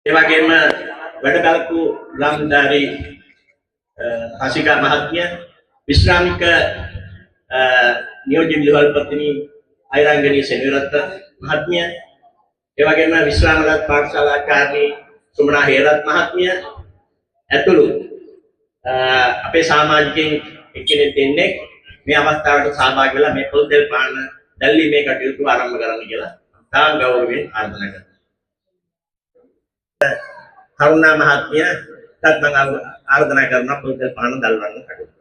ඒ වගේම වැඩබලපු ගම්දාරි හසිකා මහත්මිය විශ්‍රාමික නියෝජ්‍ය විදුහල්පතිනි අයිරංගනී සෙනවිරත්න මහත්මිය ඒ වගේම විශ්‍රාමගත් පාඨශාලාචාර්ය සුමනා හේරත් මහත්මිය ඇතුළු අපේ සමාජිකයන් එක්කෙනෙක් දෙන්නේ මේ අවස්ථාවට සහභාගී වෙලා මේ පොල් තෙල් පාන දැල්වීමේ කටයුතු ආරම්භ කරන්න කියලා තාම ගෞරවයෙන් ආරාධනා කරනවා. කරුණා මහත්මිය තත්මං ආරාධනා කරන පොල් තෙල් පාන දැල්වන්න කටයුතු.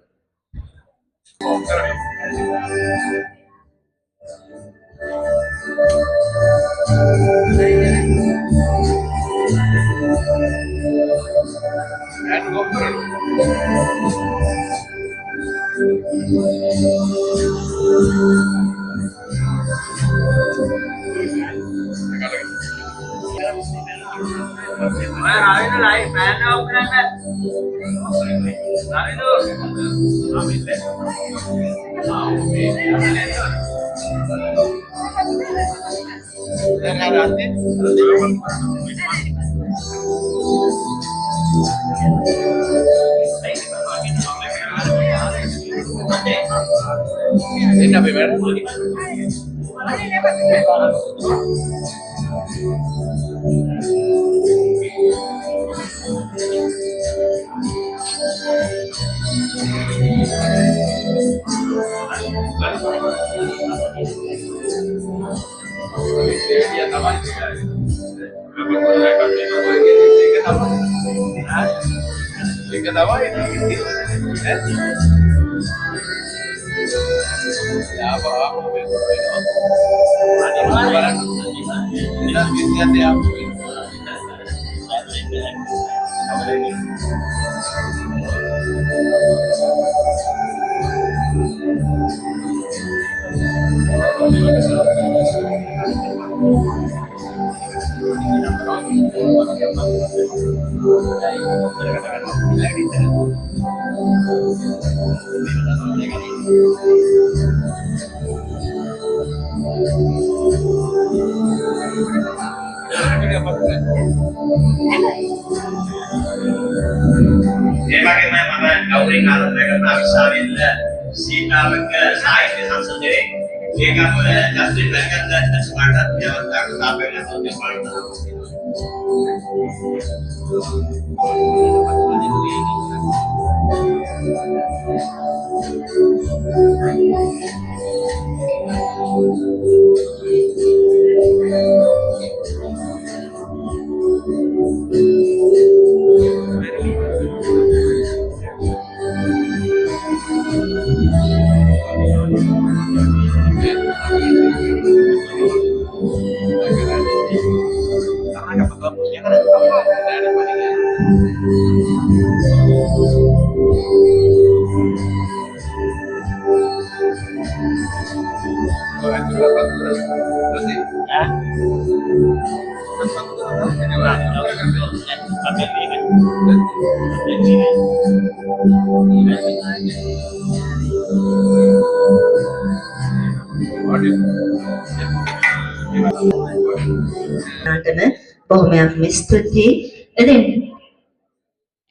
බොහොමයක් ස්තුතියි. එදින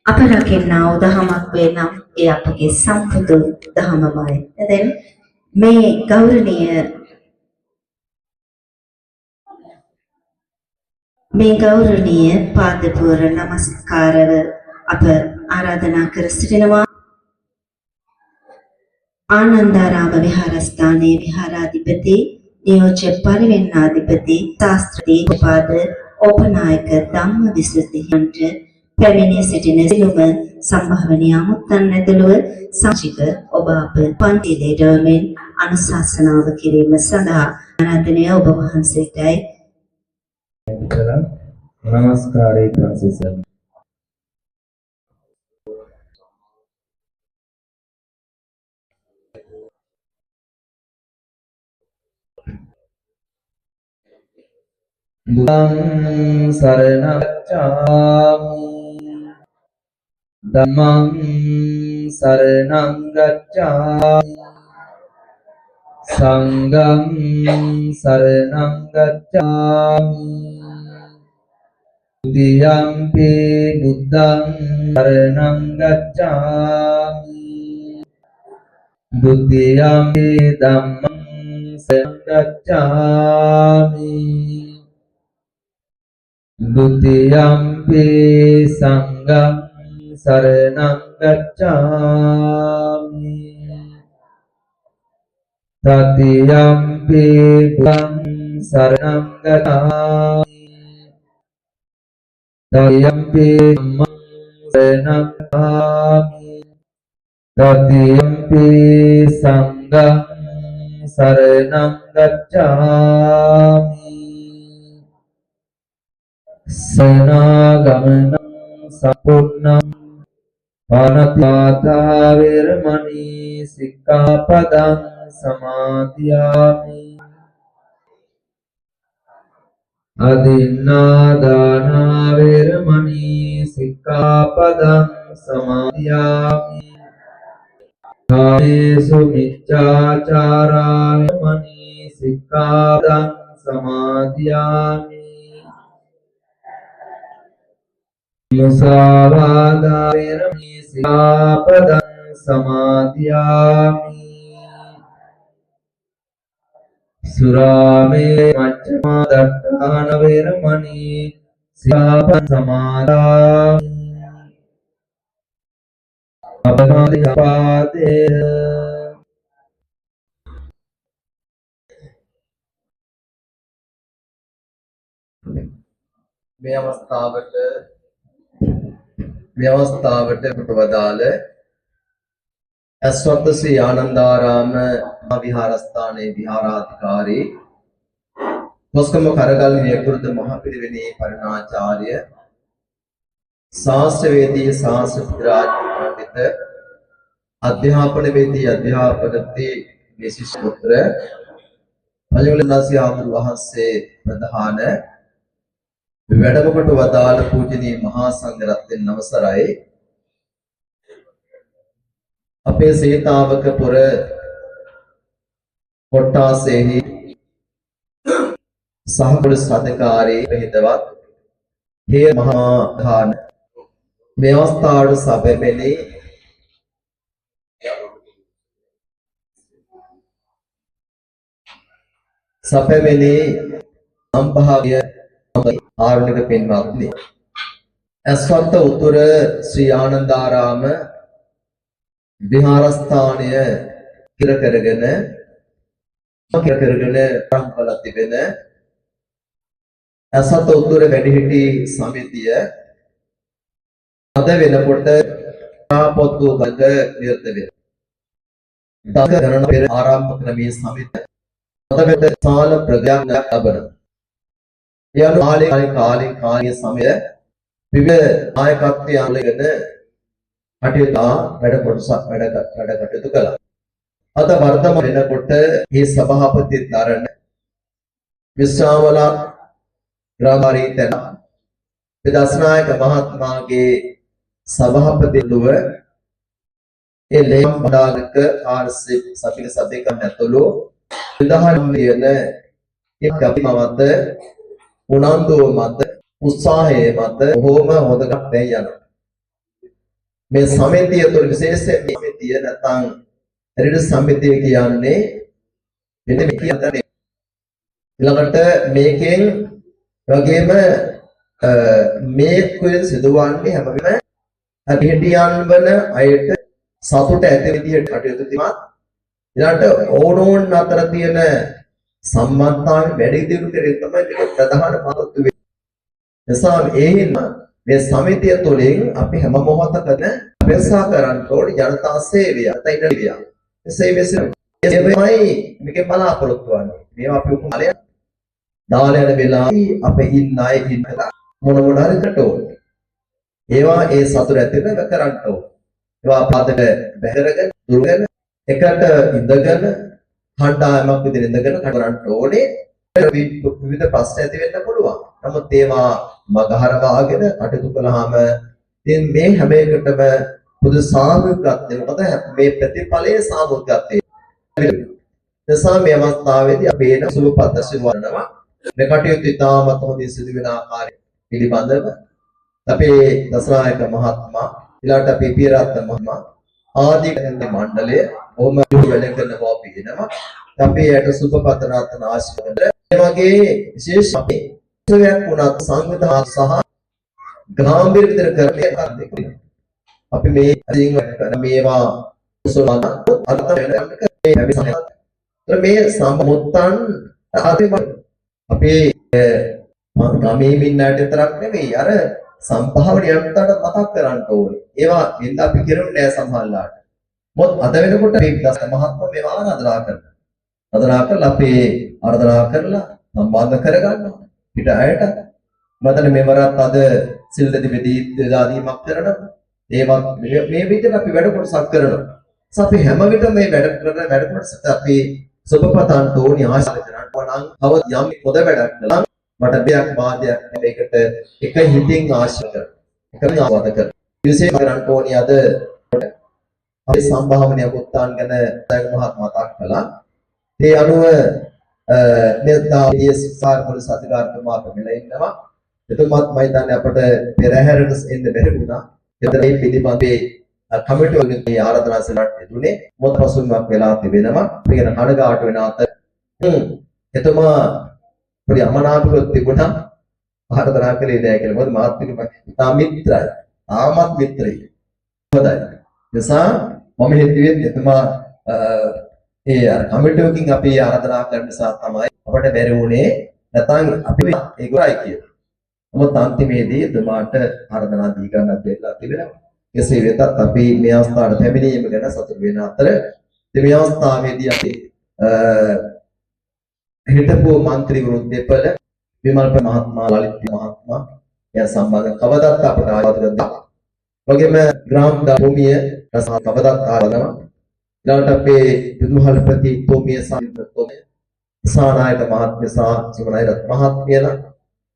අප රකින්නා වූ දහමක් වේ නම් ඒ අපගේ සම්පූර්ණ දහමමයි. එදින මේ ගෞරවනීය පාදපුර නමස්කාරව අප ආරාධනා කර සිටිනවා. ආනන්දාරාම විහාරස්ථානයේ විහාරාධිපති නියෝජ්‍ය පරිවෙන්නාධිපති ශාස්ත්‍රී උපාද ඕපනායක ධම්මවිසුද්ධියන්ට පැමිණ සිටින සිළුම සම්භාවනීය මුත්තන් ඇතුළුව සාචික ඔබ අප පන්තිලේට මෙන් අනුශාසනාව කිරීම සඳහා ආරාධනය ඔබ වහන්සේටයි නමස්කාරය කරසිසන් බුද්ධං සරණං ගච්ඡාමි ධම්මං සරණං ගච්ඡාමි සංඝං සරණං ගච්ඡාමි Dutiyampi buddhang saranang gacchami. Dutiyampi dhammang saranang gacchami. Dutiyampi sanghang saranang gacchami. Tatiyampi buddhang saranang gacchami. Tatiyampi dhammang saranang gacchami. Tatiyampi sanghang saranang gacchami. Sanagamanang sampurnam panatipata veramani sikkhapadang samadhiyami. Adinādāna veramani sikkhapadang samadhiyami. Kāmesu miccācārā veramani sikkhapadang samadhiyami. Musāvādā veramani sikkhapadang samadhiyami. Surāme maccamā daṭṭāna veramani sikkhapadang samadhiyami. Apamādiyapādena. මේ අවස්ථාවට වදාළ ඇස්වත්ත ශ්‍රී ආනන්දාරාම විහාරස්ථානයේ විහාරාධිකාරී කොස්ගම කරගල් නියකුරුද මහපිරිවෙනේ පරිණාචාර්ය ශාස්ත්‍රවේදී ශාස්ත්‍ර පුත්‍රාජ පඬිත අධ්‍යාපනවේදී අධ්‍යාපනති විශිෂ්ට පුත්‍ර පළමුලනාසී ආමරු වහන්සේ ප්‍රධාන වැඩමකොට වදාළ පූජනීය මහා සංඝ රත්නයන් අවසරයි. අපේ සීතාවකපුර කොට්ටාසේහි සහපොලිස් අධිකාරී හිතවත් හේ මහා ඛාන මේ අවස්ථාවට සැපෙන්නේ සම්භාව්‍ය ආරණ්‍යක පින්වත්නි ඇස්වත්ත උතුර ශ්‍රී ආනන්දාරාම විහාරස්ථානය කිර කරගෙන රම්පල තිබෙන ඇස්වත්ත උතුර වැඩිහිටි සමිතිය අද වෙනකොට පොත්තු ගඟ නිරත වෙනවා. ගණන පෙර ආරම්භ කරන මේ සමිතිය අද වෙත සාල ප්‍රඥාවක් ලබනවා. යන කාලීය සමය විවිධ නායකත්වයේ අනුලගෙන වැඩ කටයුතු කළා. අද වර්තමාන වෙනකොට මේ සභාපති දරණ විශ්‍රාමලා ග්‍රාමාරීතන විදස්නායක මහත්මයාගේ සභාපතිතුව ඒ ලේම් බඩාලක ආර්.සී. සපික සදේකම් ඇතුළු විධාන කියන කපිමවත උනන්දුව මත උත්සාහයේ මත බොහෝම හොඳට යනවා. මේ සමිතිය තුළ විශේෂයෙන් සමිතිය නැත්නම් රිඩ සමිතිය කියන්නේ මෙන්න මේ කියන්නේ ඊළඟට මේකෙන් වගේම මේ කුලින් සිදුවන්නේ හැමවෙලම හිටියන් වන අයට සතුට ඇති විදිහට කටයුතු කිරීමත් ඊළඟට ඕනෝන් අතර තියෙන සම්බන්ධතාවය වැඩි දියුණු කිරීම තමයි මේක ප්‍රධාන මාතෘකාව වෙන්නේ. එසා මේ සමිතිය තුළින් අපි හැම මොහොතකම අපේක්ෂා කරන්න ඕනේ ජනතා සේවය, තයිනලිය. ඒකමයි මේකේ බලාපොරොත්තු වෙන්නේ. මේවා අපි උපමාලය දාලා යන වෙලාවේ අපේ ඉන්න අය ඉන්නලා මොන හරි කට ඕනේ. ඒවා ඒ සතුට ඇතිව කරන්න ඕනේ. ඒවා පාදක බැහැරගෙන දුරගෙන එකට ඉඳගෙන හඬායමක් විදිහට ඉඳගෙන කරන්න ඕනේ. විවිධ ප්‍රශ්න ඇති වෙන්න පුළුවන්. නමුත් ඒවා මගහරවාගෙන කටයුතු කළාම ඉතින් මේ හැම එකටම පොදු සාමූහිකත්වය මොකද මේ ප්‍රතිඵලයේ සාමූහිකත්වය. එසා මේ අවස්ථාවේදී අපි එන සුබ පදසින් වරනවා. මේ කටයුතු ඉතාමත් හොඳින් සිදු වෙන ආකාරය පිළිබඳව අපේ දසනායක මහත්මයා ඊළාට අපේ පියරත්න මහත්මයා ආදී මණ්ඩලය බොහොම වැඩ කරනවා පිළිනවා. අපි යට සුබ පතනාත්න ආශිර්වාද මේ වගේ විශේෂ අපේ සෝයක් වුණත් සංවිධාන සහ ගාම්භීර විතර කරන්නේ අපි මේ අදින් කරන මේවා සෝලන අර්ථ වෙන මේ සම්මුත්තන් අපේ ගමේ මින්නට විතරක් නෙමෙයි අර සම්භාවනියන්ට මතක් කරන්න ඕනේ. ඒවා වෙන අපි කිරුනේ නෑ සමහරලාට. මොකද අද වෙනකොට මේ දස මහත්ම මේවා ආරාධනා කරනවා. ආරාධනා කරලා අපේ ආරාධනා කරලා සම්බන්ධ කරගන්නවා. පිට අයට මතන මෙවරත් අද සිල් දෙවිදී දාදීමක් කරනවා. ඒවත් මේ විදිහට අපි වැඩ කොටසක් කරනවා. අපි හැම විටම මේ වැඩ කරන වැඩ කොටසට අපි සුබපතන් තෝණි ආශිර්වාද කරනවා නම් තව යම් පොද වැඩක් කළා මට දෙයක් වාදයක් මේකට එක හිතින් ආශිර්වාද කරනවා. එකම ආවාද කරනවා. විශේෂ කරන්න ඕනි අද අපි සම්භාවනීය උත්තාන ගැන දැන් මතක් කළා. ඒ අනුව මෙත්තාදී සිතාර පොලිස් අධිකාරිතුමා පැමිණලා ඉන්නවා. එතුමාත් මම හිතන්නේ අපට පෙරහැරට එන්න බැරි වුණා. ඒතර මේ පිළිබඳේ කමිටු වලින් ආරාධනා සලට දුන්නේ මොකද පසුබිමක් වෙලා තිබෙනවා. අපි ගැන කනගාටු වෙන අතර එතුමා පොඩි අමනාපකම් තිබුණා. ආරාධනා කළේ නෑ කියලා. මොකද මාත් එක්ක මිත්‍රයි. ආමත් මිත්‍රයි. හොඳයි. නිසා මම හිතුවේ එතුමා ඒ අර කමිටුවකින් අපි ආරාධනා කරන නිසා තමයි අපට බැරි වුණේ. නැත්නම් අපි ඒකයි කියලා. නමුත් අන්තිමේදී එතුමාට ආරාධනා දී ගන්නත් දෙලා තිබෙනවා. කෙසේ වෙතත් අපි මේ අවස්ථාවට පැමිණීම ගැන සතුටු වෙන අතර මේ අවස්ථාවේදී අපි හිටපු മന്ത്രിවරු දෙපළ විමල්ප මහත්මයා ලලිත් මහත්මයා එය සම්බන්ධ කවදත් අපට ආවාද කරනවා. වගේම ග්‍රාම භූමිය රස කවදත් ආවනවා. ඊළඟට අපේ විදුහල්පති භූමිය සම්පතෝමය සානායක මහත්මිය සහ සුමනයිරත් මහත්මියලා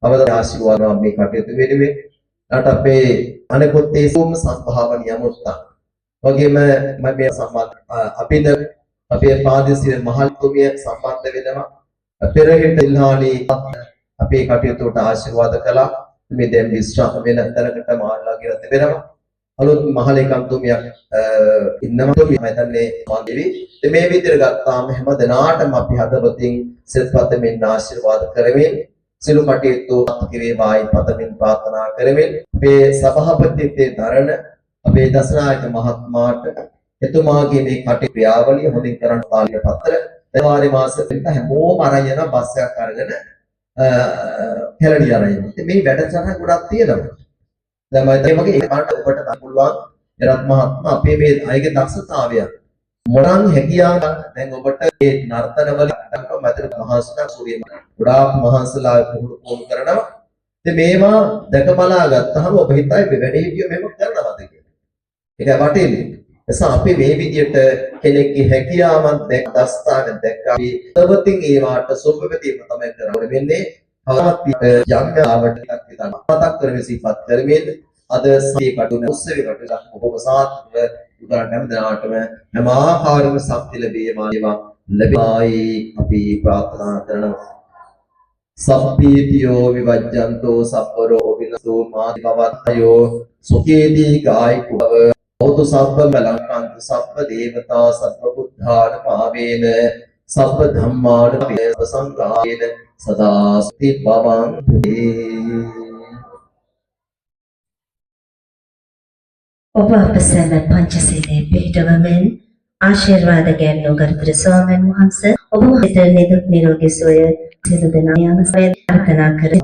අවද ආශිර්වාද මේ කටයුතු වෙනුවෙන් ඊළඟට අපේ අනෙකුත් ඒ සෝම සම්භාවනීය මුත්තා වගේම මම මේ සම්බන්ධ අපිට අපේ පාදේශීය මහල්තුමිය සම්බන්ධ වෙනවා. පෙරහෙට ඉල්හානි අපේ කටයුතුට ආශිර්වාද කළා. මේ දැන් විශ්වාස වෙන තරකට මහල්ලා කියලා තිබෙනවා. අලුත් මහලේකම්තුමියක් ඉන්නවා. මම හිතන්නේ මාදේවි. මේ විදිහට ගත්තාම හැම දිනාටම අපි හදවතින් සිල්පතමින් ආශිර්වාද කරමින් සිළු කටයුතු කිරීමයි පතමින් ප්‍රාර්ථනා කරමින් අපේ සභාපතිත්වයේ දරන අපේ දසනායක මහත්මයාට එතුමාගේ මේ කටයුතු ක්‍රියාවලිය හොඳින් කරන්න තාලිය පත්‍ර දෙවාරි මාසෙට හැමෝම අරන් යන බස් එකක් අරගෙන කැලණිය අරන් යනවා. මේ වැඩසටහන ගොඩක් තියෙනවා. දැන් මම ඒ වගේ ඒක බලන්න ඔබට ගන්න පුළුවන් එරත් මහත්මයා අපේ මේ අයගේ දක්ෂතාවය මොනං හැකියාව දැන් ඔබට මේ නර්තන වල මතර මහාසනා සූර්යම ගොඩාක් මහාසලා පුහුණු කරනවා. ඉතින් මේවා දැක බලා ගත්තාම ඔබ හිතයි වැඩිහිටියෝ මේක කරනවද කියලා. ඒක වටින්නේ. එසා අපි මේ විදියට කෙනෙක්ගේ හැකියාවන් දැක් දස්තාවෙන් දැක්කා. තවතින් ඒවාට සොබ්බපතියම තමයි කරන්නේ වෙන්නේ. තවත් යම්යාවට විතර මතක් කරගෙන සිපත් කරමින් අද සී කටුන උත්සවය කටුන ඔබ සාත්ව උදාහරණ හැමදාටම හැම ආකාරම ශක්ති ලැබේවා ලැබයි අපි ප්‍රාර්ථනා කරනවා. සප්පීතියෝ විවජ්ජන්තෝ සප්පරෝ විනසෝ මාති පවත්තයෝ සුඛේදී කායිකව බෞද්ධ සබ්බ මලංකන්ත සබ්බ දේවතා සබ්බ බුද්ධාන පාවේන සබ්බ ධම්මාන පේස සංඝායන සදා ස්ති භවන්ති. ඔබ අප සැම පංචශීලයේ පිළිපදවමින් ආශිර්වාද ගැනීම ගරුතර ස්වාමීන් වහන්සේ ඔබ හිත නිදුක් නිරෝගී සුවය සිදු දෙනා යාම ප්‍රාර්ථනා කරමි.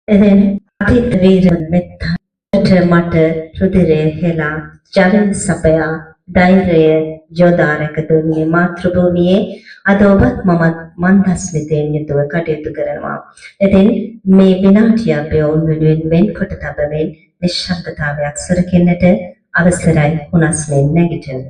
එදෙන අතීත වීර මෙත්තට මට රුධිරය හෙලා ජලය සපයා ධෛර්යය යොදාරක දුන්නේ මාතෘ භූමියේ අද ඔබත් මමත් මන්දස්මිතයෙන් යුතුව කටයුතු කරනවා. එදෙන මේ විනාඩිය අපේ ඔවුන් වෙනුවෙන් වෙන්කොට තබමින් නිශ්ශබ්දතාවයක් සුරකින්නට අවසරයි හුනස්මෙන් නැගිටින.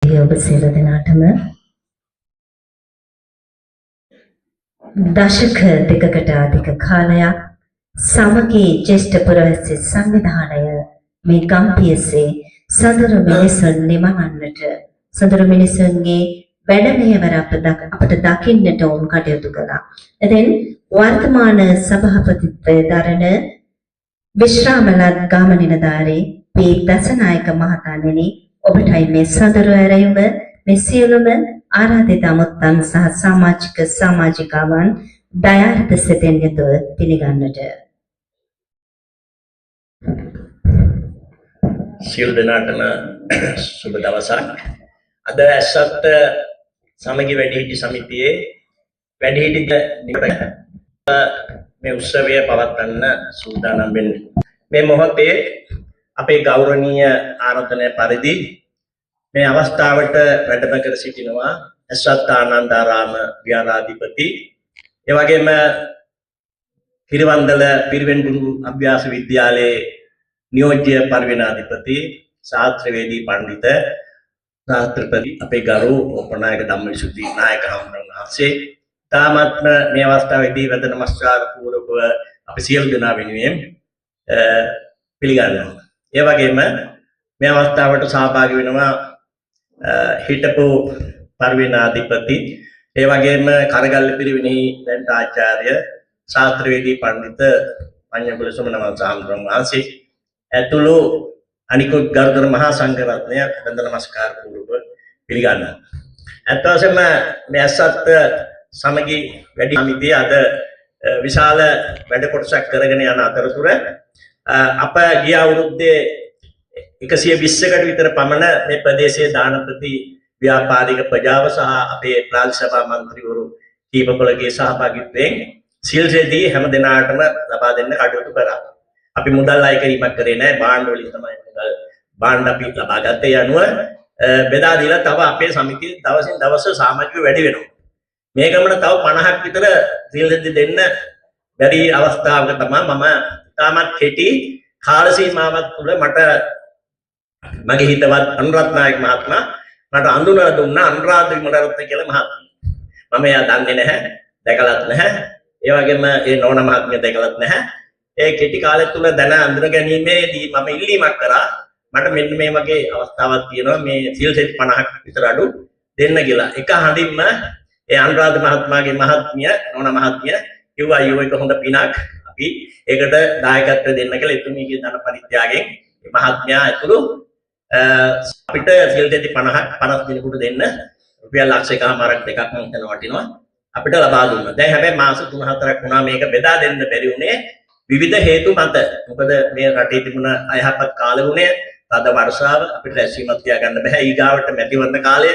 ඔබ සියලු දෙනාටම දශක දෙකකට අධික කාලයක් සමගී ජ්‍යෙෂ්ඨ පුරවැසි සංවිධානය මේ ගම්පියසේ සදරු මිනිසුන් නිමවන්නට සදරු මිනිසුන්ගේ වැඩ මෙහෙවර අපට දකින්නට උන් කටයුතු කළා. එතෙන් වර්තමාන සභාපතිත්වය දරන විශ්‍රාමලත් ගාම නිලධාරී පී දසනායක මහතාණෙනි, ඔබටයි මේ සදරු ඇරයුම මේ සියලුම ආරාධිත අමුත්තන් සහ සමාජික සමාජිකාවන් දයාර්ථ සිතෙන් යුතුව පිළිගන්නට. සියලු දෙනාටම සුබ දවසක්. අද ඇසත් සමගි වැඩිහිටි සමිතියේ වැඩිහිටි මේ උත්සවය පවත්වන්න සූදානම් වෙන්නේ. මේ මොහොතේ අපේ ගෞරවනීය ආරාධනය පරිදි මේ අවස්ථාවට වැඩම කර සිටිනවා ඇසත් ආනන්දාරාම විහාරාධිපති, ඒ වගේම කිරිවන්දල පිරිවෙන්ගුරු අභ්‍යාස විද්‍යාලයේ නියෝජ්‍ය පරිවෙනාධිපති ශාස්ත්‍රවේදී පඬිත ශාස්ත්‍රපති අපේ ගරු ඕපනායක ධම්මවිසුද්ධි නායක හමුදුරන් වහන්සේ, තාමත්ම මේ අවස්ථාවේදී වැඳ නමස්කාර පූර්වකව අපි සියලු දෙනා වෙනුවෙන් පිළිගන්නවා. ඒ වගේම මේ අවස්ථාවට සහභාගී වෙනවා හිටපු පරිවෙනාධිපති, ඒ වගේම කරගල්ල පිරිවෙනෙහි දැන් ආචාර්ය ශාස්ත්‍රවේදී පඬිත පඤ්ඤපුර සුමනවංශ හමුදුරන් වහන්සේ ඇතුළු අනිකුත් ගරුතර මහා සංඝ රත්නය වැඳ නමස්කාර පූර්වක පිළිගන්නවා. අත් වශයෙන්ම මේ ඇසත් සමගි වැඩි සමිතිය අද විශාල වැඩ කොටසක් කරගෙන යන අතරතුර අප ගිය අවුරුද්දේ 120කට විතර පමණ මේ ප්‍රදේශයේ දානපති ව්‍යාපාරික ප්‍රජාව සහ අපේ ප්‍රාදේශ සභා මන්ත්‍රීවරු කීපපොළගේ සහභාගීත්වයෙන් සිල්සෙදී හැම දිනාටම ලබා දෙන්න කටයුතු කරා. අපි මුදල් අය කිරීමක් කරේ නැහැ, බාණ්ඩ වලින් තමයි මුදල් බාණ්ඩ අපි ලබා ගත්තේ. යනුව බෙදා දීලා තව අපේ සමිතිය දවසින් දවස සමාජිකව වැඩි වෙනවා. මේ ගමන තව 50ක් විතර සිල්සෙදී දෙන්න බැරි අවස්ථාවක තමයි මම තාමත් කෙටි කාල සීමාවක් තුළ මට මගේ හිතවත් අනුරත් නායක මහත්මයා මට අඳුනලා දුන්නා අනුරාධ විමලරත්න කියලා මහත්මයා. මම එයා දන්නේ නැහැ, දැකලත් නැහැ. ඒ වගේම ඒ නෝන මහත්මිය දැකලත් නැහැ. ඒ කෙටි කාලය තුල දැන අඳුර ගැනීමේදී මම ඉල්ලීමක් කරා, මට මෙන්න මේ වගේ අවස්ථාවක් තියෙනවා, මේ සිල් සෙට් 50ක් විතර අඩු දෙන්න කියලා. එක හඬින්ම ඒ අනුරාධ මහත්මයාගේ මහත්මිය නෝන මහත්මිය කිව්වා අයියෝ ඒක හොඳ පිනක්, අපි ඒකට දායකත්වය දෙන්න කියලා. එතුමියගේ ධන පරිත්‍යාගයෙන් මේ මහත්මයා ඇතුළු අපිට සිල් දෙති 50 දිනකට දෙන්න රුපියල් ලක්ෂ එකමාරක් දෙකක් මම හිතනවා වටිනවා අපිට ලබා දුන්නා. දැන් හැබැයි මාස 3-4ක් වුණා මේක බෙදා දෙන්න බැරි වුණේ විවිධ හේතු මත. මොකද මේ රටේ තිබුණ අයහපත් කාලගුණය, තද වර්ෂාව, අපිට රැස්වීමක් තියාගන්න බෑ. ඊගාවට මැතිවරණ කාලය.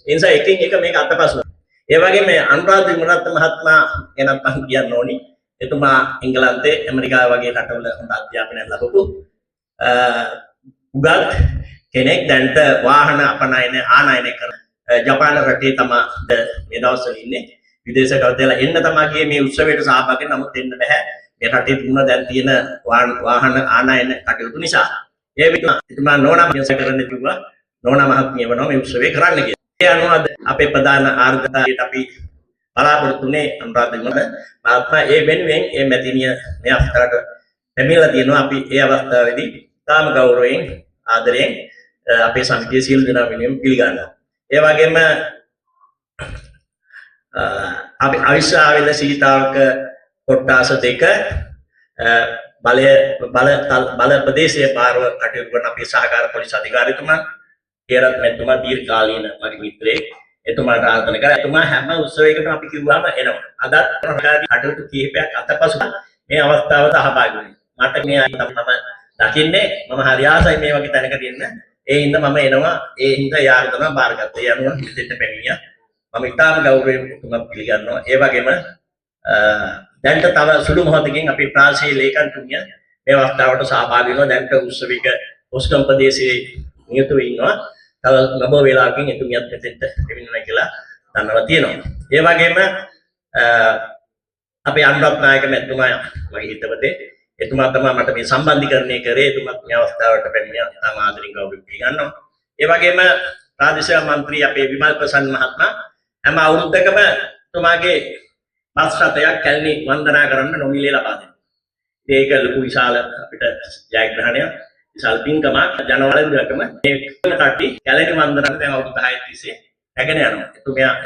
ඒ නිසා එකින් එක මේක අතපසු. ඒ වගේම අනුරාධ විමලරත්න මහත්මයා ගැනත් මම කියන්න ඕනි. එතුමා එංගලන්තේ, ඇමරිකාව වගේ රටවල හොඳ අධ්‍යාපනයක් ලැබපු උගත් කෙනෙක්. දැන්ට වාහන ආනයනය කරන ජපාන රටේ තමයි මේ දවස්වල ඉන්නේ. විදේශකවදලා එන්න තමයි ගියේ මේ උත්සවයට සහභාගී වෙන්න. නමුත් එන්න බෑ. මේ රටේ තිබුණ දැන් තියෙන වාහන ආනයන කටයුතු නිසා. ඒ විදිහට එතුමා නෝනා මහත්මිය කරන්න කිව්වා. නෝනා මහත්මිය වෙනවා මේ උත්සවය කරන්න කියලා. ඒ අනුව අපේ ප්‍රධාන ආර්ථිකයට අපි බලාපොරොත්තුනේ අනුරාධ මහත්මයා ඒ වෙනුවෙන් ඒ මැතිණිය මේ අවස්ථාවට පැමිණලා තියෙනවා. අපි ඒ අවස්ථාවේදී තාම ගෞරවයෙන් ආදරයෙන් අපේ සමිතිය සියලු දෙනා වෙනුවෙන් පිළිගන්නවා. ඒ වගේම අපි අවිශ්වාසවල සීතාවක කොට්ටාස දෙක බල ප්‍රදේශයේ පාරව කටයුතු කරන අපේ සහකාර පොලිස් අධිකාරීතුමා හේරත් මෙතුමා දීර්ඝකාලීන මගේ මිත්‍රයෙක්. එතුමාට ආරාධනා කරා. එතුමා හැම උත්සවයකටම අපි කිව්වම එනවා. අදත් කටයුතු කිහිපයක් අතපසු මේ අවස්ථාව සහභාගී වෙනවා. මට මේ මම දකින්නේ මම හරි ආසයි මේ වගේ තැනක දෙන්න. ඒ හින්දා මම එනවා. ඒ හින්දා යාරදම බාරගත්තා. ඒ අනුව පිළිදෙට පැමිණියා. මම ඉතාම ගෞරවයෙන් තුමක් පිළිගන්නවා. ඒ වගේම දැන්ට තව සුළු මොහොතකින් අපි ප්‍රාදේශීය ලේකම්තුමිය මේ අවස්ථාවට සහභාගී වෙනවා. දැන්ට උත්සවික ඔස්කම් ප්‍රදේශයේ නියුතු ඉන්නවා. තව ලබ වේලාවකින් එතුමියත් මෙතෙන්ට එමිනුනා කියලා දන්නවා තියෙනවා. ඒ වගේම අපේ අනුරත් නායක මැතිතුමා මගේ හිතවතේ එතුමා තමයි මට මේ සම්බන්ධීකරණය කරේ. එතුමත් මේ අවස්ථාවට පැමිණියා. ඉතාම ආදරෙන් ගෞරවයෙන් පිළිගන්නවා. ඒ වගේම ප්‍රාදේශීය මන්ත්‍රී අපේ විමල් ප්‍රසන්න මහත්මයා හැම අවුරුද්දකම එතුමාගේ බස් රථයක් කැලණි වන්දනා කරන්න නොමිලේ ලබා දෙනවා. ඒක ලොකු විශාල අපිට ජයග්‍රහණයක්. විශාල පින්කමක් ජනවලුරකම මේ කට්ටි කැලණි වන්දනාවට දැන් අවුරුදු 10ක් තිස්සේ රැගෙන යනවා.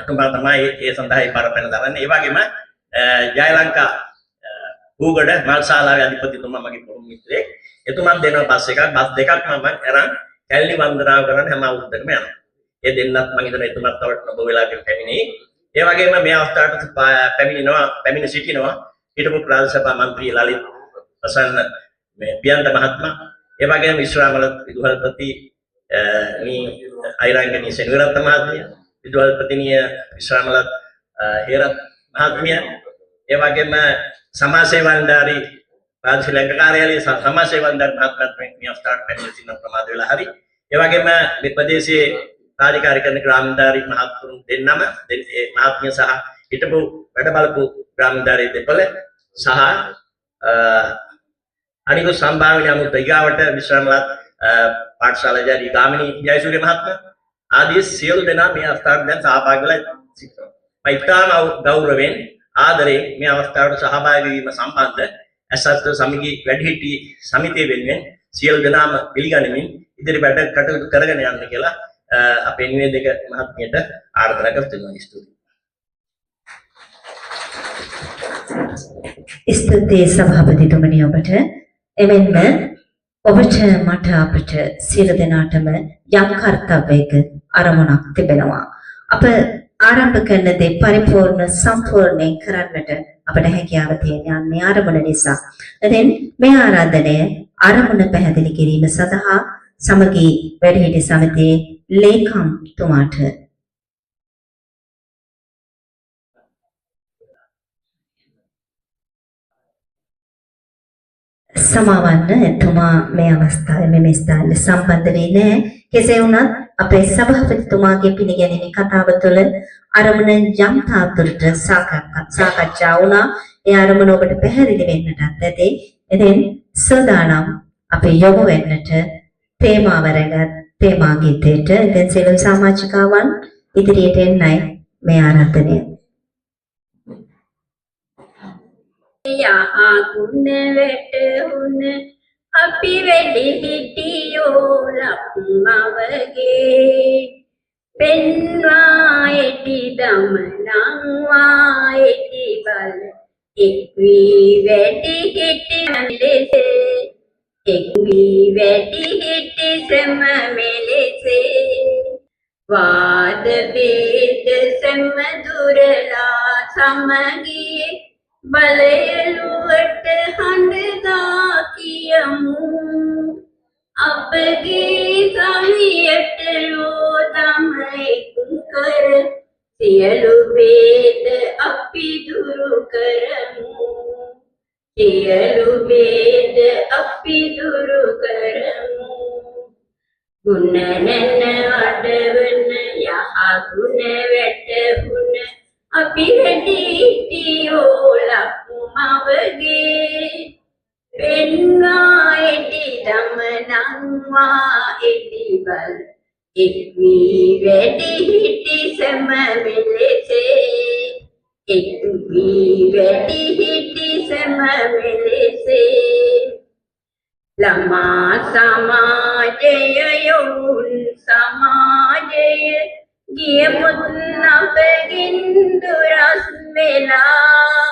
එතුමා තමයි ඒ සඳහා ඒ පරපැන දරන්නේ. ඒ වගේම ජය ලංකා ඌගඩ මල්ශාලාවේ අධිපතිතුමා මගේ පොඩි මිත්‍රයෙක්. එතුමන් දෙනවා බස් එකක්, බස් දෙකක් මම අරන් කැලණි වන්දනාව කරන්න හැම අවුරුද්දකම යනවා. ඒ දෙන්නත් මම හිතන එතුමත් තවත් නොබ වෙලාවකින් පැමිණෙයි. ඒ වගේම මේ අවස්ථාවට පැමිණ සිටිනවා හිටපු ප්‍රාදේශ සභා මන්ත්‍රී ලලිත් ප්‍රසන්න මේ පියන්ත මහත්මයා. ඒ වගේම විශ්‍රාමල විදුහල්පති මේ අයිරංගනී සෙනවිරත්න මහත්මිය, විදුහල්පතිනිය විශ්‍රාමල හේරත් මහත්මිය, ඒ වගේම සමාජ සේවාධාරී රාජ්‍ය ලංක කාර්යාලයේ සමාජ සේවාධාරී මහත්මයාත් මේ අවස්ථාවට පැමිණ සිටින ප්‍රමාද වෙලා හරි. ඒ වගේම මේ ප්‍රදේශයේ රාජකාරී කරන ග්‍රාමධාරී මහත්තුන් දෙන්නම ඒ මහත්මිය සහ හිටපු වැඩ බලපු ග්‍රාමධාරී දෙපළ සහ අනිකුත් සම්භාවනීය අමුත් ඊගාවට විශ්‍රාමලත් පාඨශාලාචාර්ය ගාමිණී ජයසූරිය මහත්මයා ආදී සියලු දෙනා මේ අවස්ථාවට දැන් සහභාගී වෙලා සිටිනවා. මම ඉතාම ගෞරවයෙන් ආදරයෙන් මේ අවස්ථාවට සහභාගී වීම සම්බන්ධ ඇසත් සමිති වැඩිහිටි සමිතිය වෙනුවෙන් සියලු දෙනාම පිළිගනිමින් ඉදිරියට කටයුතු කරගෙන යන්න කියලා අපේ නිවේදක මහත්මියට ආරාධනා කරනවා. ස්තුතියි සභාපතිතුමනි ඔබට. එමෙන්ම ඔබට මට අපට සියලු දෙනාටම යම් කර්තව්‍යයක අරමුණක් තිබෙනවා. අප ආරම්භ කරන දේ පරිපූර්ණ සම්පූර්ණ කරන්නට අපට හැකියාව තියෙන යන්නේ අරමුණ නිසා. දැන් මේ ආරාධනය අරමුණ පැහැදිලි කිරීම සඳහා සමගී වැඩිහිටි සමිතියේ ලේකම් තුමාට සමාවන්න එතුමා මේ අවස්ථාවේ මේ ස්ථානයේ සම්බන්ධ වෙන්නේ නැහැ. කෙසේ වුණත් අපේ සභාපතිතුමාගේ පිළිගැනීමේ කතාව තුළ අරමුණ යම් තාතුරට සාකච්ඡා වුණා. ඒ අරමුණ ඔබට පැහැදිලි වෙන්නටත් ඇති. ඉතින් සෝදානම් අපේ යොමු වෙන්නට තේමාව රැගත් තේමා ගීතයට ඉතින් සියලු සමාජිකාවන් ඉදිරියට එන්නයි මේ ආරාධනය. යාගුණ වැටුණ අපි වැඩි හිටියෝ ලක්මවගේ පෙන්වා එටි දමනංවා එටි බල එක්වී වැඩි හිටි මෙලෙසේ එක්වී වැඩි හිටි සම මෙලෙසේ වාද වේද සම දුරලා සමගියේ බලයලුවට හඬදා කියමු අපගේ සවියට ලෝදමෙක් කර සියලු වේද අපි දුරු කරමු සියලු වේද අපි දුරු කරමු ගුණ නැන වඩවන යහ ගුණ වැටහුණ අපි වැඩි හිටියෝ ලක්මවගේ පෙන්වා එටි දමනංවා එටි බල එක්වී වැඩි හිටි සම මෙලෙසේ එක්වී වැඩි හිටි සම මෙලෙසේ ළමා සමාජය යොවුන් සමාජය ගියමුත් අපගෙන් දුරස් වෙලා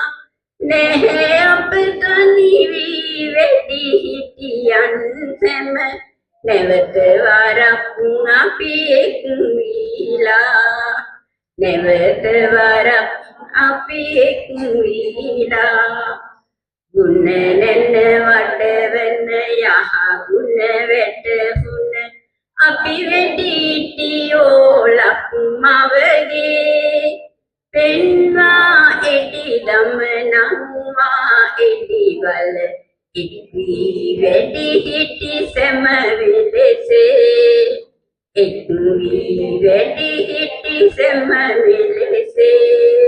නැහැ අප තනිවී වැඩි හිටියන් සැම නැවත වරක් අපි එක්වීලා නැවත වරක් අපි එක්වීලා ගුණ නැන වඩවන යහ ගුණ වැටහුණ අපි වැඩි හිටියෝ ලක්මවගේ පෙන්වා එටි දමනංවා එටි බල එක්වී වැඩි හිටි සම වෙලෙසේ එක්වී වැඩි හිටි සම වෙලෙසේ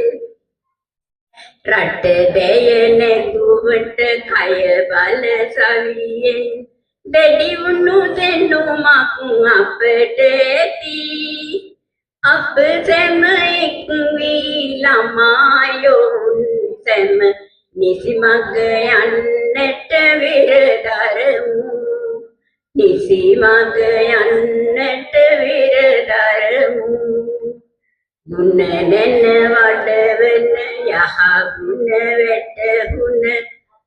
රට දැය නැගුවට කය බල සවියෙන් දැඩි වුණු දෙනුමක් අපට ඇති අප සැම එක්වී ළමායොන් සැම නිසිමග යන්නට විරදරමු නිසිමග යන්නට විරදරමු ගුණ නැන වඩවන යහ ගුණ වැටහුණ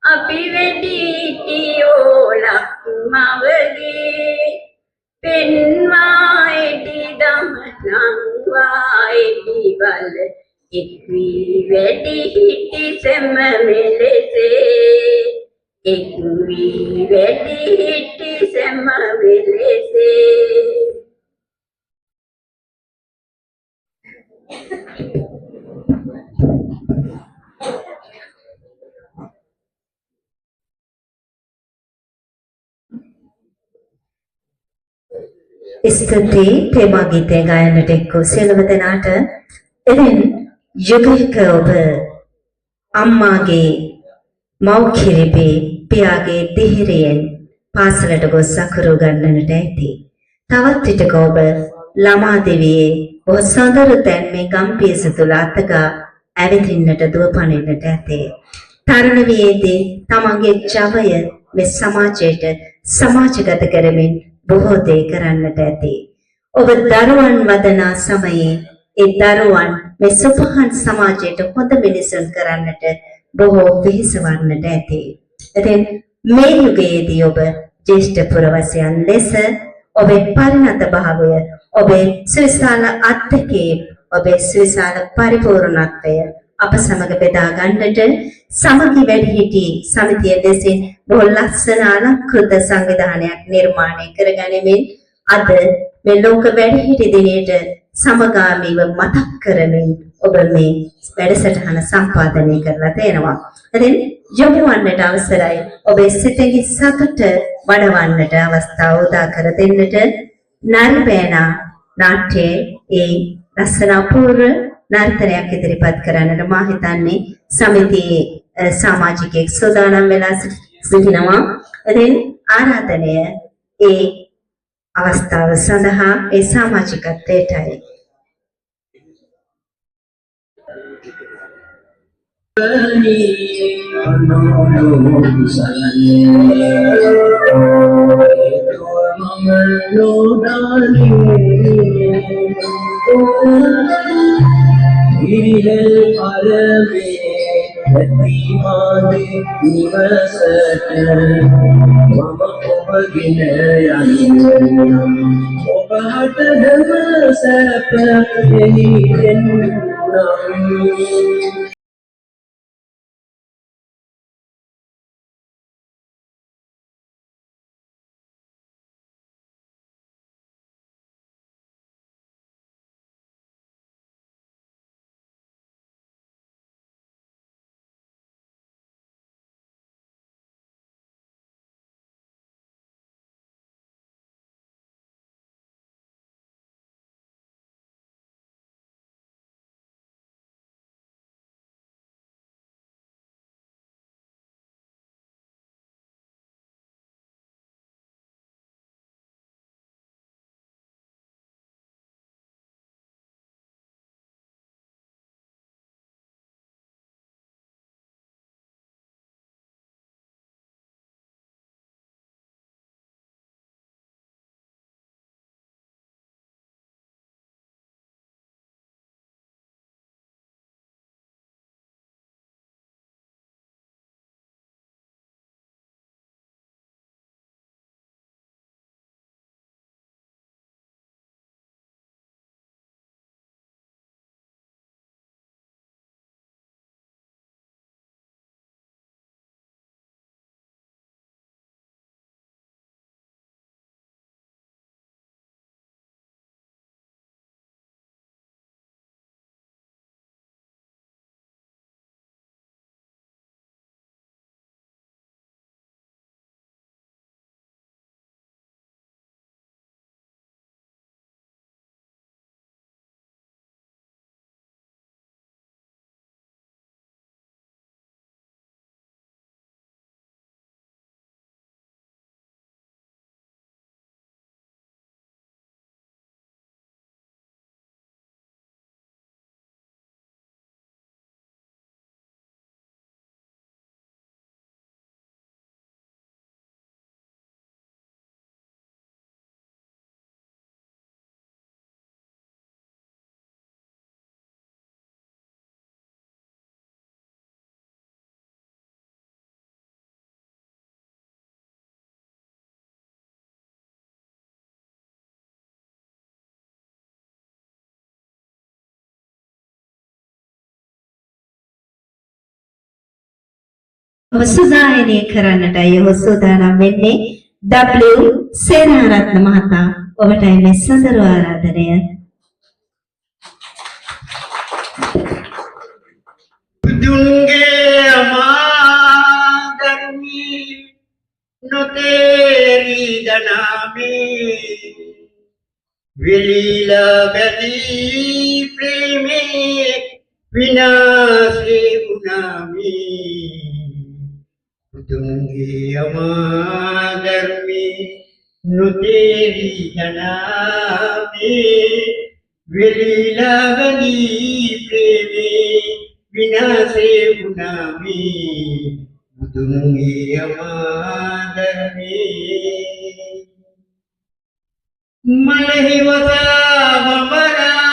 අපි වැඩිහිටියෝ ලක්මවගේ පෙන්වා එඩි දමනංවා එඩි බල එක් වී වැඩිහිටි සැම මෙලෙසේ එක් වී වැඩිහිටි සැම මෙලෙසේ ස්තුතියි තේමා ගීතය ගායනට එක්ව සියලුම දෙනාට එදින යුගයක ඔබ අම්මාගේ මව් කිරිපේ පියාගේ දිහිරියෙන් පාසලට ගොස් අකුරු ගන්නට ඇති. තවත් විටක ඔබ ළමා දෙවියේ බොහෝ සොඳුරු තැන් මේ ගම්පියස තුල අතගා ඇවිදින්නට දුවපනින්නට ඇතේ. තරුණ වියේදී තමන්ගේ ජවය මේ සමාජයට සමාජගත කරමින් බොහෝ දේ කරන්නට ඇති. ඔබ දරුවන් වදනා සමයේ ඒ දරුවන් මේ සුපහන් සමාජයට හොඳ මිනිසුන් කරන්නට බොහෝ වෙහෙසවන්නට ඇති. ඉතින් මේ යුගයේදී ඔබ ජ්‍යෙෂ්ඨ පුරවැසියන් ලෙස ඔබේ පරිණත භාවය, ඔබේ සවිශාල අත්දැකීම්, ඔබේ සවිශාල පරිපූර්ණත්වය අප සමග බෙදා ගන්නට සමගි වැඩිහිටි සමිතිය ලෙසින් බොහෝ ලස්සන අලංකෘත සංවිධානයක් නිර්මාණය කරගැනීමෙන් අද මේ ලෝක වැඩිහිටි දිනයට සමගාමීව මතක් කරමින් ඔබ මේ වැඩසටහන සම්පාදනය කරලා තියෙනවා. ඉතින් යොමු වන්නට අවසරයි ඔබේ සිතෙහි සතුට වඩවන්නට අවස්ථාව උදා කර දෙන්නට නරිබෑනා නාට්‍යයේ ඒ ලස්සන අපූර්ව නර්තනයක් ඉදිරිපත් කරන්නට මා හිතන්නේ සමිතියේ සමාජිකයෙක් සූදානම් වෙලා සිටිනවා. ඉතින් ආරාධනය ඒ අවස්ථාව සඳහා ඒ සමාජිකත්වයටයි. හිරිහෙල් අරවේ ඇතිමාදේ නිවසට මම ඔබගෙන යන්නම් ඔබට දම සැප දෙහිදෙන්නම් ඔබ සුදායනය කරන්නටයි ඔබ සූදානම් වෙන්නේ. W සේනාරත්න මහතා ඔබටයි මේ සඳරු ආරාධනය. බුදුන්ගේ අමාදර්මී නොතේරි දනාමේ විලීලා බැදී ප්‍රේමේ විනාශේ වුණාමේ බුදුන්ගේ අමාදර්මී නොතේරි දනාමේ විලීලා බැදී ප්‍රේමේ විනාශේ වුණාමේ බුදුන්ගේ අමාදර්මී මලහිවතා වමරා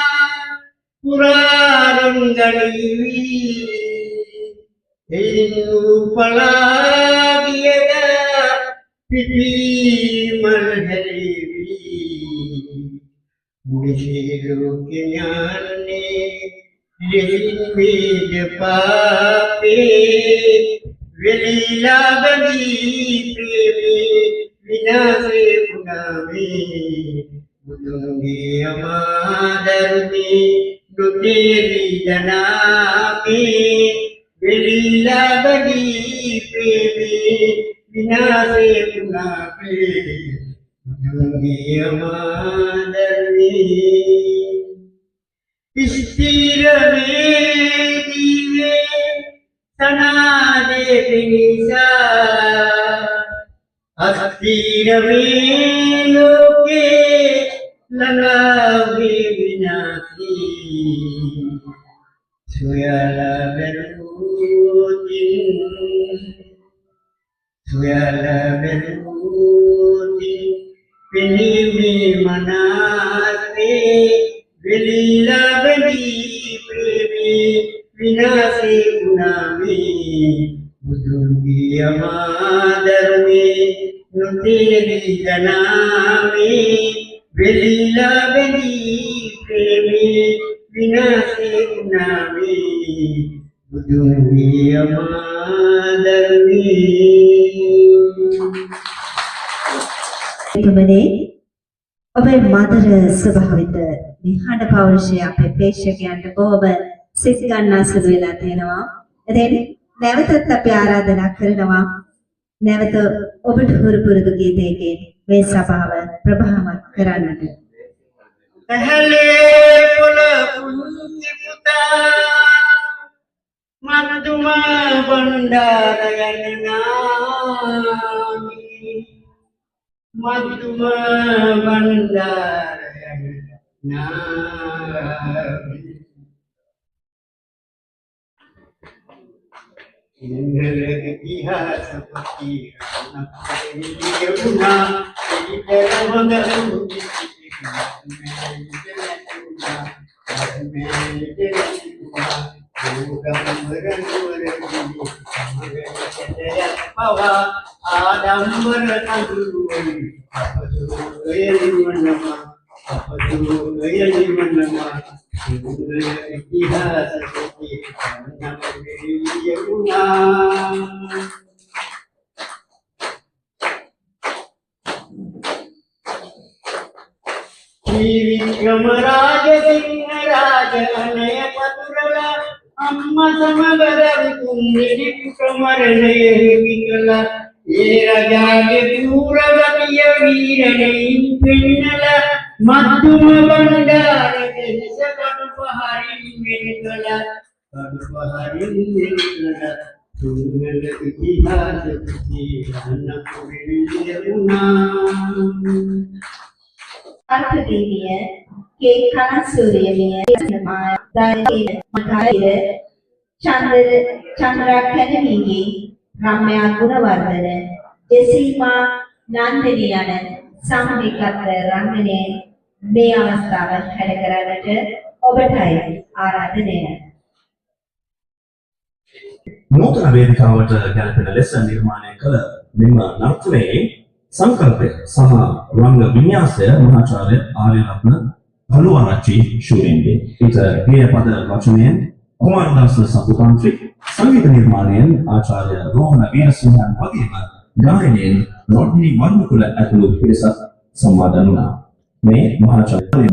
පුරාරංගනීවි එයින් පලාගියද පිපිමල් හැරීවි මිහිරු කියානේ ලිහින් බීජ පාපේ විලීලා බදී ප්‍රේමී විනාශේ වුණාමේ බුදුන්ගේ අමාදර්මී නොතේරි දනාමේ විලීලා බදී ප්‍රේමී විනාශේ වුණාමේ බුදුන්ගේ අමාදර්මී ස්ථිරමේ දීවේ සනාදේ පිනිසා අස්ථිරමේ ලෝකේ ලලාවේ විනාශී සොයලා බැලූතින් පිනිමේ මනාසේ විලීලා බදී ප්‍රේමී විනාශේ වුණාමේ බුදුන්ගේ අමාදර්මී නොතේරි දනාමේ විලීලා බදී ප්‍රේමී විනාශේ වුණාමේ බුදුන්ගේ අමාදර්මී. එතුමනේ ඔබේ මధుර ස්වභාවිත නිහඬ පෞරුෂය අපේ ප්‍රේක්ෂකයන්ට බොහොම සිත් ගන්නා සුළු වෙලා තියෙනවා. එතෙන් නැවතත් අපි ආරාධනා කරනවා නැවත ඔබට හුරු පුරුදු ගීතයකින් මේ සභාව ප්‍රභාමත් කරන්නට. පහලේ පොළ පුංචි පුතා මතුමා බණ්ඩාර යන්නාමි මතුමා බණ්ඩාර යන්නාමි සිංහල ඉතිහාස පොතේ යමුනා ඉතරවද ආඩම්බර නඳුරුවනි අපදෝය නිවනමා අපදෝය නිවනමා සිංහල ඉතිහාස පොතේ යමුනා වික්‍රම රාජ සිංහ රාජ අනය පතුරලා අම්මා සමබර කුංගිනි කුමරණේ විකලා ඒ රජාගේ පූරවතිය වීරණෙයින් පෙන්නලා මත්තුම බණ්ඩාර දෙස කඩු පහරින් මෙන්නලා කඩු පහරින් මෙන්නලා තුන්වල ඉතිහාස පුතේ අර්ථදීනිය के कनसूर्यमिय दायिर मखाइर चंद्राकरमीये रम्या गुणवर्धन जसीमा नंदिनी යන සාමූහිකත්ව රංගනයේ මේ අවස්ථාව හැර කරන්නට ඔබටයි ආරාධනය. නූතන වේදිකාවට ගැලපෙන ලෙස නිර්මාණය කළ මෙම නර්තනයේ සංකල්පය සහ රංග වින්‍යාසය මහාචාර්ය ආර්යරත්න බලුආරච්චි ශූරින්ගේ. ඊට ගේය පද රචනයෙන් කුමාරදාස සපුතාන්ත්‍රික සංගීත නිර්මාණයෙන් ආචාර්ය රෝහණ වීරසිංහන් වගේම ගායනයෙන් රොඩ්නි වර්ණකුල ඇතුළු පිරිසක් සම්මාදන් වුණා. මේ මහාචාර්ය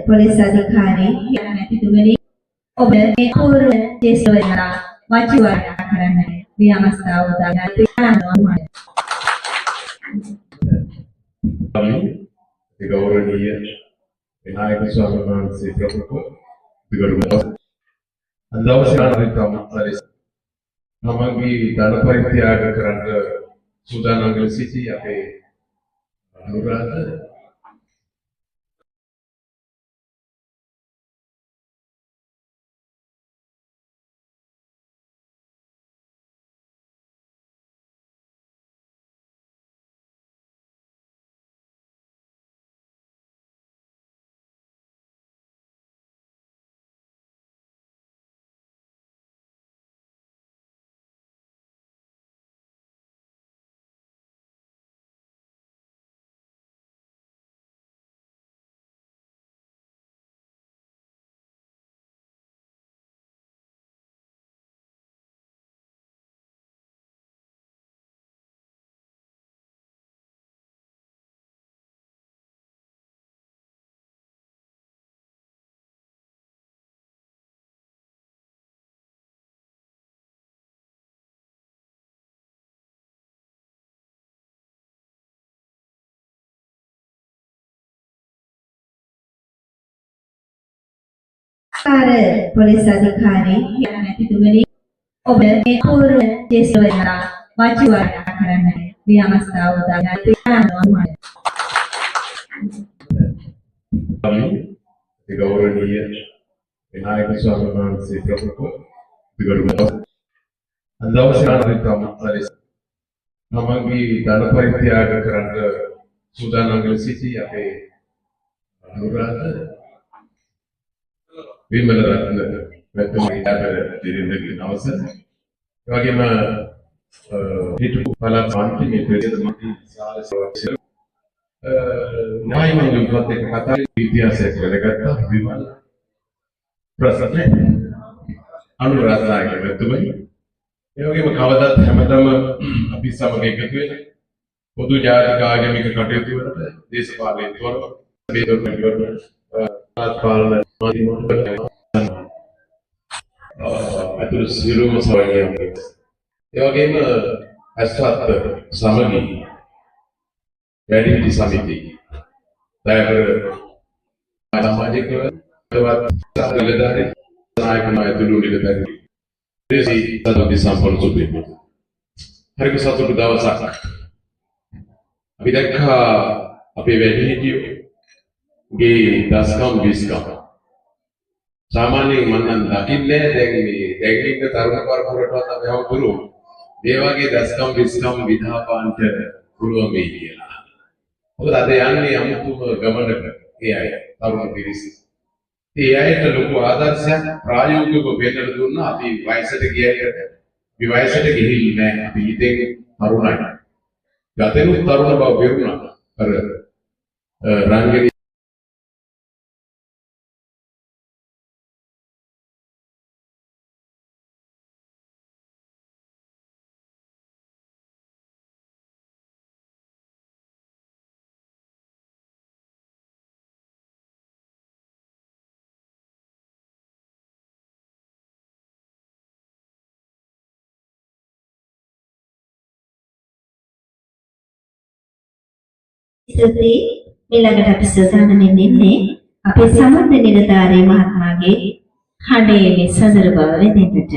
පොලිස් අධිකාරී මැතිතුමනි ඔබ මේ පූර්ව දේශවලට වචුවරණ කරන්න මේ අවස්ථාව උදා කරගන්නවා. गौरवनीय विनायक स्वामी वහන්සේ ප්‍රමුඛ විගරුම අන්දවශ්‍යතාවය තමයි තමන්ගේ ධන පරිත්‍යාග කරන්න සූදානම් වෙ සිටි අපේ අනුරාධ පොලිස් අධිකාරී මැතිතුමනි ඔබ මේ පූර්ව දේශවලට වචුවරණ කරන්න මේ අවස්ථාව උදා කරගන්නවා. गौरवनीय विनायक स्वामी वහන්සේ ප්‍රමුඛ විගරුම අන්දවශ්‍යතාවය තමයි තමන්ගේ ධන පරිත්‍යාග කරන්න සූදානම් වෙ සිටි අපේ අනුරාධ විමල රත්න මැතිතුමාට දිරින්දගේ අවසර ඒ වගේම හිටපු පළාත් මන්ත්‍රී මේ ප්‍රදේශ මන්ත්‍රී න්‍යාය මණ්ඩලයත් එක්ක කතා ඉතිහාසයක් වැඩගත්තා විමල ප්‍රශ්න අනුරාධ නායක මැතිතුමනි ඒ වගේම කවදාත් හැමදාම අපි සමග එකතු වෙන පොදු ජාතික ආගමික කටයුතු වලට දේශපාලන තොරව මේ තොරතුරු පාලන අතුරු සියලුම සවැනියන් ඒ වගේම අස්වත් සමගි වැඩිහිටි සමිති දැන් සමාජික නිලධාරී නායකතුමා ඇතුළු නිලධාරී දේශී සතුටි සම්පන්න සුපිරි හරික සතුටු දවසක් අපි දැක්කා අපේ වැඩිහිටියෝගේ දස්කම් විස්කම් සාමාන්‍යයෙන් මම නම් දකින්නේ දැන් මේ දැක්ලික තරුණ පරපුරටවත් අපි හවුරු මේ වගේ දස්කම් විස්කම් විධාපාන්ට පුළුවන් වෙයි කියලා. මොකද අද යන්නේ අමුතුම ගමනක ඒ අය තරුණ පිරිස. ඒ අයට ලොකු ආදර්ශයක් ප්‍රායෝගිකව වෙන්නට දුන්නා. අපි වයසට ගියකට අපි වයසට ගිහිල්ලා නැහැ. අපි හිතේ තරුණයි. ගතෙනුත් තරුණ බව පෙරුණා. අර රංගනී ස්තුතියි ඊළඟට අපි සූදානම් වෙන්නේ අපේ සමන්ත නිලධාරී මහත්මයාගේ හඬේ සඳර බව වෙනකට.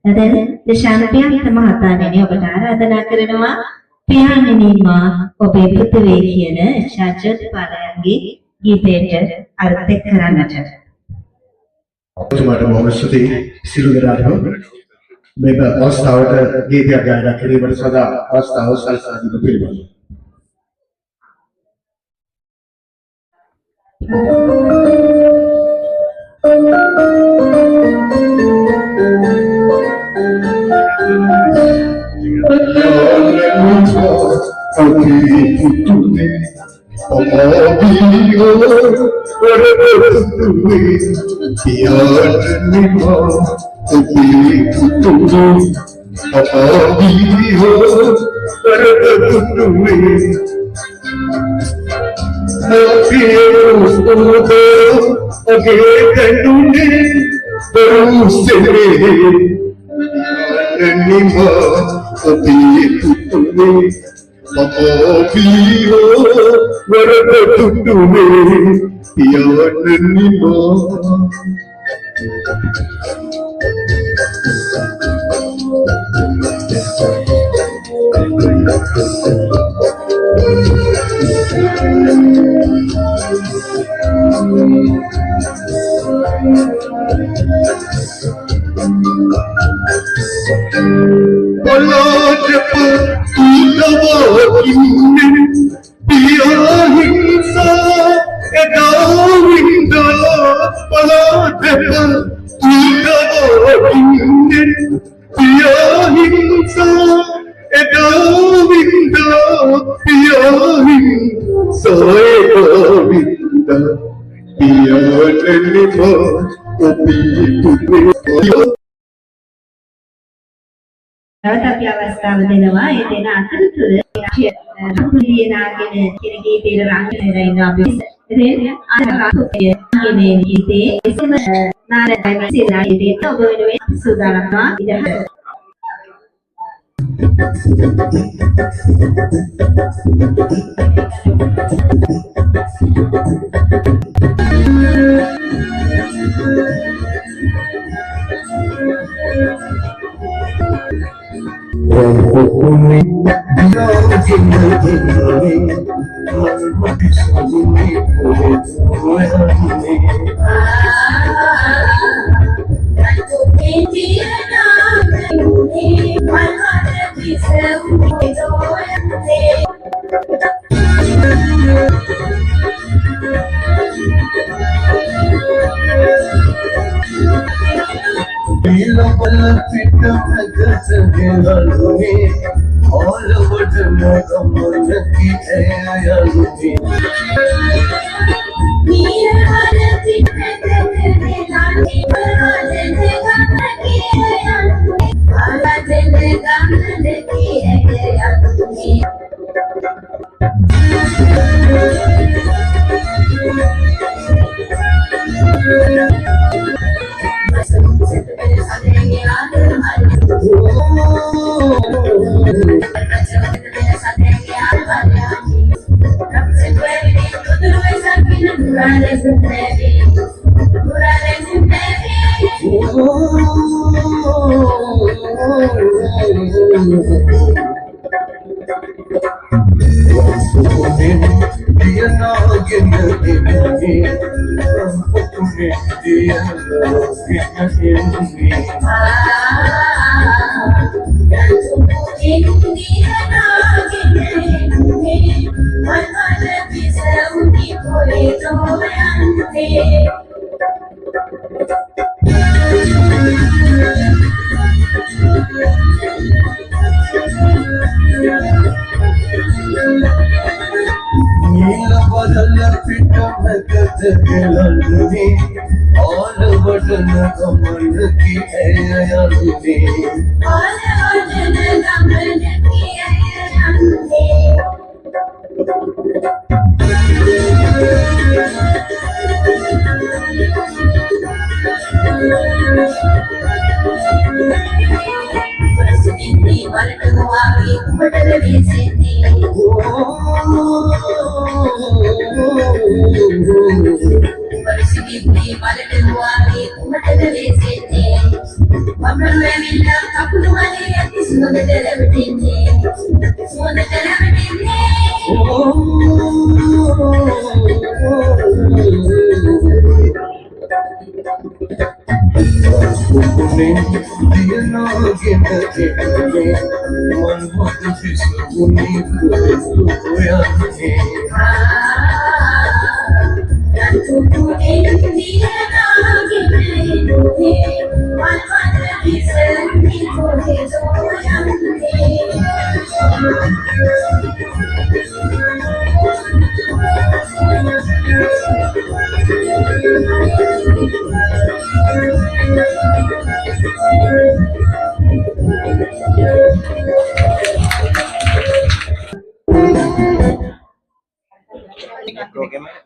දැන් දේශාන්පියන්ත මහතාණෙනි ඔබට ආරාධනා කරනවා පියාණෙනි මා ඔබේ පුතුවේ කියන ශාස්ත්‍රීය පාලයන්ගේ ගීතයට අර්ථ කරන්නට. ඔබතුමාට බොහොම ස්තුතියි සිළු දරාටම මේක අවස්ථාවට ගීතයක් ගායනා කිරීමට සදා අවස්ථාව සලසා දීම පිළිබඳව. තවත් අපි අවස්ථාව දෙනවා ඒ දෙන අතරතුර රුලියනාගෙන කියන ගීතේ රංගනය ඉන්නවා අපි ඉතින් අරහත්යේ ගීතේ එසම නාරයන් සිනායිදී ඔබ වෙනුවෙන් සූදානම් වුණා ඉඳහට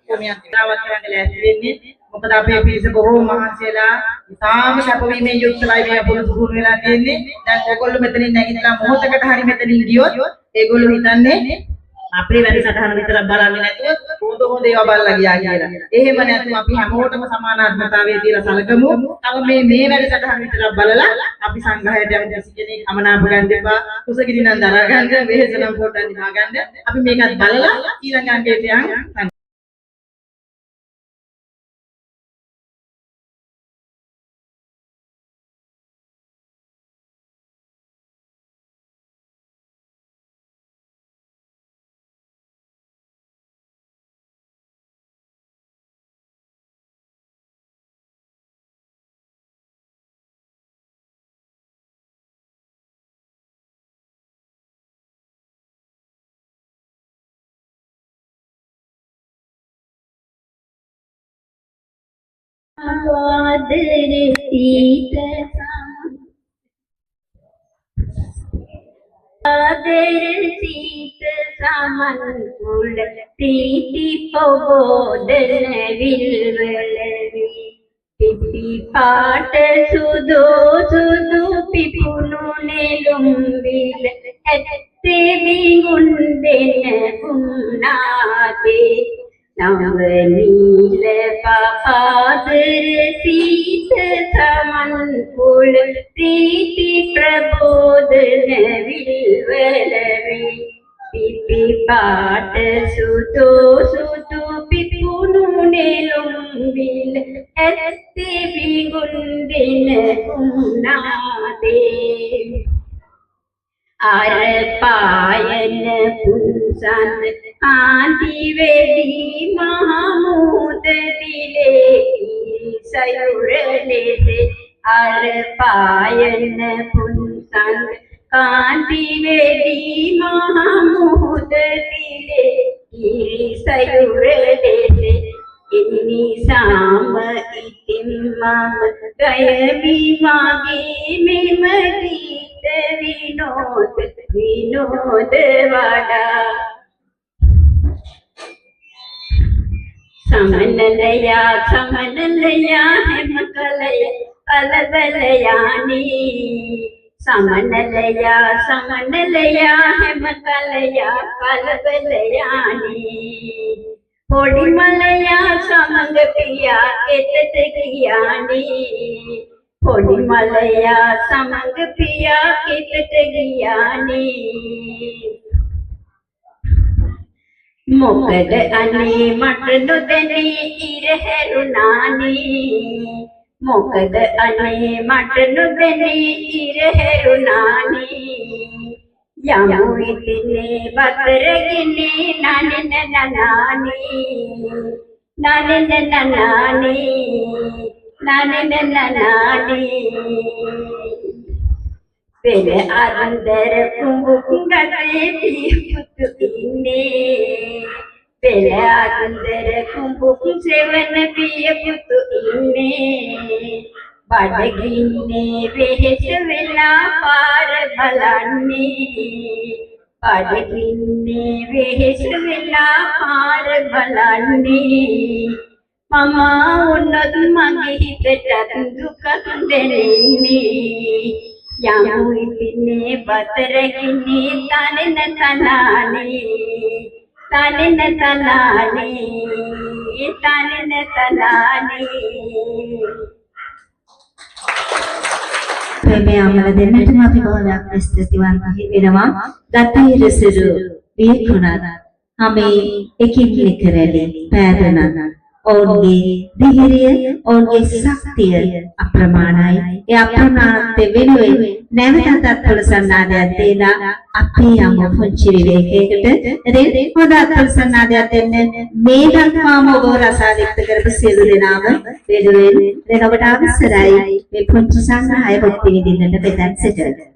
භූමියක් දාවත් කරන්න ලෑස්ති වෙන්නේ. මොකද අපේ පිරිස බොහෝ මහන්සියලා ඉතාම කැපවීමෙන් යුක්තවයි මේ පුරුදු වෙලා තියෙන්නේ. දැන් ඔයගොල්ලෝ මෙතනින් නැගිටලා මොහොතකට හරි මෙතනින් ගියොත් ඒගොල්ලෝ හිතන්නේ අපේ වැඩසටහන විතරක් බලන්නේ නැතුව හොඳ ඒවා බලලා ගියා කියලා. එහෙම නැතුව අපි හැමෝටම සමානාත්මතාවයේ තියලා සැලකමු. තව මේ වැඩසටහන විතරක් බලලා අපි සංග්‍රහයට යමු කෙනෙක් අමනාප ගන්න එපා. කුසගිරි නම් දරා ගන්න, වෙහෙස නම් පොඩ්ඩක් දිනා ගන්න. අපි මේකත් බලලා ඊළඟ අංකයට යන්න. ආදරසිත සමන් කුල ප්‍රීති පොබෝදන විල්වලවි පිපි පාට සුදු පිපුණු නෙළුම් විල ඇත්තේ බිඟුන් දෙන උන්නාදේ නව නීල පාදර සීත සමන් කුල ප්‍රීති ප්‍රබෝධන විල්වලවි පිපි පාට සුදු පිපුණු නෙළුම් විල ඇත්තේ බිඟුන් දෙන උන්නාදේ අර පායන පුන්සන් කාන්ති වෙදී මහමුද දිලේ සයුර ලෙස අර පායන පුන්සන් කාන්ති වෙදී මහමුද දිලේ සයුර ලෙස ඉනිසාම ඉතින් මම ගයමි මාගේ මෙම ගීත විනෝද වඩා සමනලයා හැම කලය අලබලයානි සමනලයා හැම කලයා කලබලයානේ පොඩි මලයා සමඟ පියා කෙතට ගියානේ පොඩි මලයා සමඟ පියා කෙතට ගියානේ මොකද අනේ මට නොදැනී ඉර හැරුණානේ මොකද අනේ මට නොදැනී ඉර හැරුණානේ යමු ඉතිනේ බතරගිනේ නනන නනානේ පෙළ අරන්දර කුඹුකුඟතේ පියපුතු ඉන්නේ පෙළ අරන්දර කුඹුකුං සෙවන පියපුතු ඉන්නේ බඩගින්නේ වෙහෙස වෙලා පාර බලන්නේ බඩගින්නේ වෙහෙස වෙලා පාර බලන්නේ මම උන්නත් මගේ හිතට දුකක් දැනෙන්නේ යමු ඉතිනේ බතරගිනේ තනෙන තනානේ මේ අමල දෙන්නටම අපි බොහොමයක් ස්තුතිවන්ත වෙනවා. ගතිරසරු වේකුණත් අපි එකින් එක රැළි පෑදුණත් ඔවුන්ගේ ධෛර්යය ඔවුන්ගේ ශක්තිය අප්‍රමාණයි. ඒ අප්‍රමාණත්වය වෙනුවෙන් නැවතත් අත්වල සන්නාදයක් දෙලා අපි යමු පුංචි විවේකයකට. හොඳ අත්වල සන්නාදයක් දෙන්න මේ දක්වාම ඔබ රසාලිප්ත කරපු සියලු දෙනාම වෙනුවෙන් දැන් ඔබට අවසරයි මේ පුංචි සංග්‍රහය භක්ති විඳින්නට පෙතන් සිට.